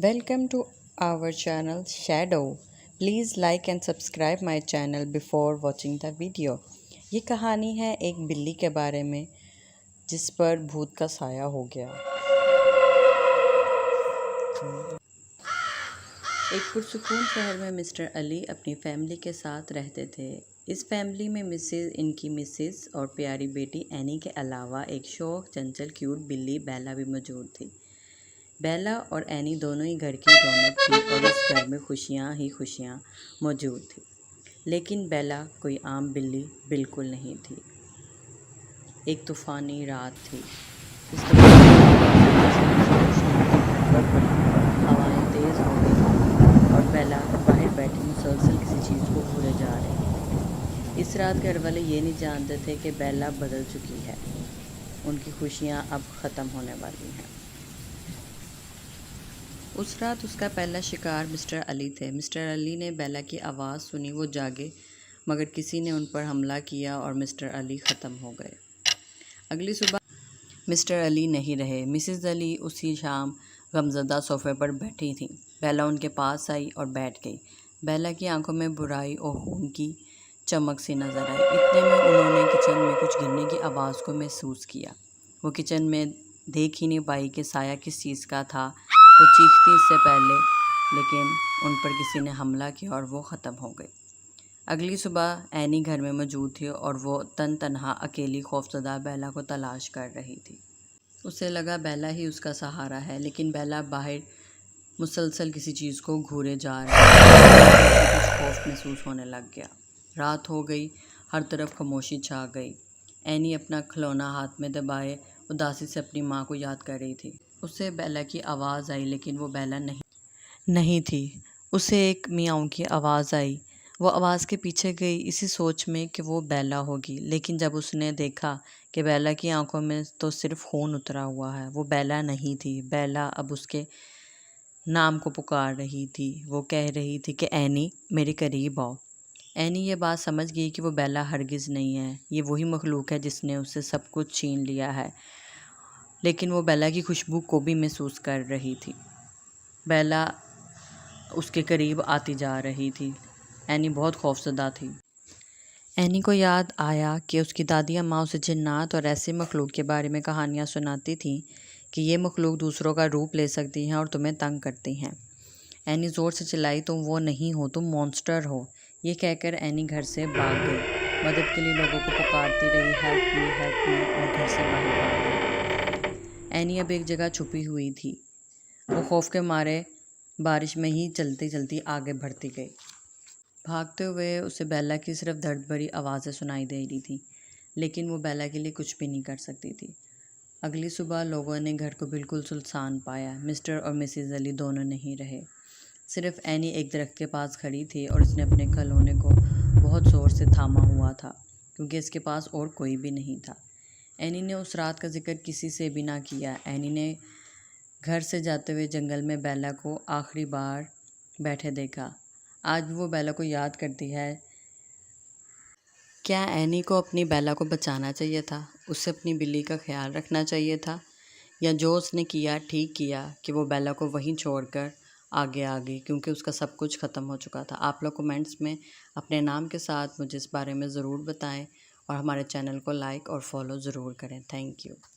Welcome to our channel Shadow. Please like and subscribe my channel before watching the video. یہ کہانی ہے ایک بلی کے بارے میں جس پر بھوت کا سایہ ہو گیا۔ ایک پرسکون شہر میں مسٹر علی اپنی فیملی کے ساتھ رہتے تھے۔ اس فیملی میں ان کی مسز اور پیاری بیٹی اینی کے علاوہ ایک شوخ چنچل کیوٹ بلی بیلا بھی موجود تھی۔ بیلا اور اینی دونوں ہی گھر کی رونق تھی اور اس گھر میں خوشیاں ہی خوشیاں موجود تھیں۔ لیکن بیلا کوئی عام بلی بالکل نہیں تھی۔ ایک طوفانی رات تھی۔ اس ہوائیں تیز ہو گئی اور بیلا باہر بیٹھی مسلسل کسی چیز کو گھورے جا رہی تھی۔ اس رات گھر والے یہ نہیں جانتے تھے کہ بیلا بدل چکی ہے۔ ان کی خوشیاں اب ختم ہونے والی ہیں۔ اس رات اس کا پہلا شکار مسٹر علی تھے۔ مسٹر علی نے بیلا کی آواز سنی، وہ جاگے، مگر کسی نے ان پر حملہ کیا اور مسٹر علی ختم ہو گئے۔ اگلی صبح مسٹر علی نہیں رہے۔ مسز علی اسی شام غمزدہ صوفے پر بیٹھی تھیں۔ بیلا ان کے پاس آئی اور بیٹھ گئی۔ بیلا کی آنکھوں میں برائی اور خون کی چمک سی نظر آئی۔ اتنے میں انہوں نے کچن میں کچھ گرنے کی آواز کو محسوس کیا۔ وہ کچن میں دیکھ ہی نہیں پائی کہ سایہ کس چیز کا تھا۔ وہ چیختی اس سے پہلے، لیکن ان پر کسی نے حملہ کیا اور وہ ختم ہو گئی۔ اگلی صبح اینی گھر میں موجود تھی اور وہ تنہا اکیلی خوفزدہ بیلا کو تلاش کر رہی تھی۔ اسے لگا بیلا ہی اس کا سہارا ہے، لیکن بیلا باہر مسلسل کسی چیز کو گھورے جا رہا ہے۔ کچھ خوف محسوس ہونے لگ گیا۔ رات ہو گئی، ہر طرف خاموشی چھا گئی۔ اینی اپنا کھلونا ہاتھ میں دبائے اداسی سے اپنی ماں کو یاد کر رہی تھی۔ اسے بیلا کی آواز آئی، لیکن وہ بیلا نہیں تھی۔ اسے ایک میاؤں کی آواز آئی۔ وہ آواز کے پیچھے گئی، اسی سوچ میں کہ وہ بیلا ہوگی، لیکن جب اس نے دیکھا کہ بیلا کی آنکھوں میں تو صرف خون اترا ہوا ہے، وہ بیلا نہیں تھی۔ بیلا اب اس کے نام کو پکار رہی تھی۔ وہ کہہ رہی تھی کہ اینی، میرے قریب آؤ۔ اینی یہ بات سمجھ گئی کہ وہ بیلا ہرگز نہیں ہے، یہ وہی مخلوق ہے جس نے اسے سب کچھ چھین لیا ہے، لیکن وہ بیلا کی خوشبو کو بھی محسوس کر رہی تھی۔ بیلا اس کے قریب آتی جا رہی تھی۔ اینی بہت خوفزدہ تھی۔ اینی کو یاد آیا کہ اس کی دادی اماں اسے جنات اور ایسے مخلوق کے بارے میں کہانیاں سناتی تھیں کہ یہ مخلوق دوسروں کا روپ لے سکتی ہیں اور تمہیں تنگ کرتی ہیں۔ اینی زور سے چلائی، تم وہ نہیں ہو، تم مونسٹر ہو۔ یہ کہہ کر اینی گھر سے بھاگ گئی، مدد کے لیے لوگوں کو پکارتی رہی، ہیلپ می، اور گھر سے باہر بھاگ گئی۔ اینی اب ایک جگہ چھپی ہوئی تھی۔ وہ خوف کے مارے بارش میں ہی چلتی چلتی آگے بڑھتی گئی۔ بھاگتے ہوئے اسے بیلا کی صرف درد بھری آوازیں سنائی دے رہی تھیں، لیکن وہ بیلا کے لیے کچھ بھی نہیں کر سکتی تھی۔ اگلی صبح لوگوں نے گھر کو بالکل سنسان پایا۔ مسٹر اور مسز علی دونوں نہیں رہے۔ صرف اینی ایک درخت کے پاس کھڑی تھی اور اس نے اپنے کھلونے کو بہت زور سے تھاما ہوا تھا، کیونکہ اس کے پاس اور کوئی بھی نہیں تھا۔ اینی نے اس رات کا ذکر کسی سے بھی نہ کیا۔ اینی نے گھر سے جاتے ہوئے جنگل میں بیلا کو آخری بار بیٹھے دیکھا۔ آج بھی وہ بیلا کو یاد کرتی ہے۔ کیا اینی کو اپنی بیلا کو بچانا چاہیے تھا؟ اسے اپنی بلی کا خیال رکھنا چاہیے تھا؟ یا جو اس نے کیا ٹھیک کیا کہ وہ بیلا کو وہیں چھوڑ کر آگے آ گئی، کیونکہ اس کا سب کچھ ختم ہو چکا تھا؟ آپ لوگ کومنٹس میں اپنے نام کے ساتھ مجھے اس بارے میں ضرور بتائیں اور ہمارے چینل کو لائک اور فالو ضرور کریں۔ Thank you.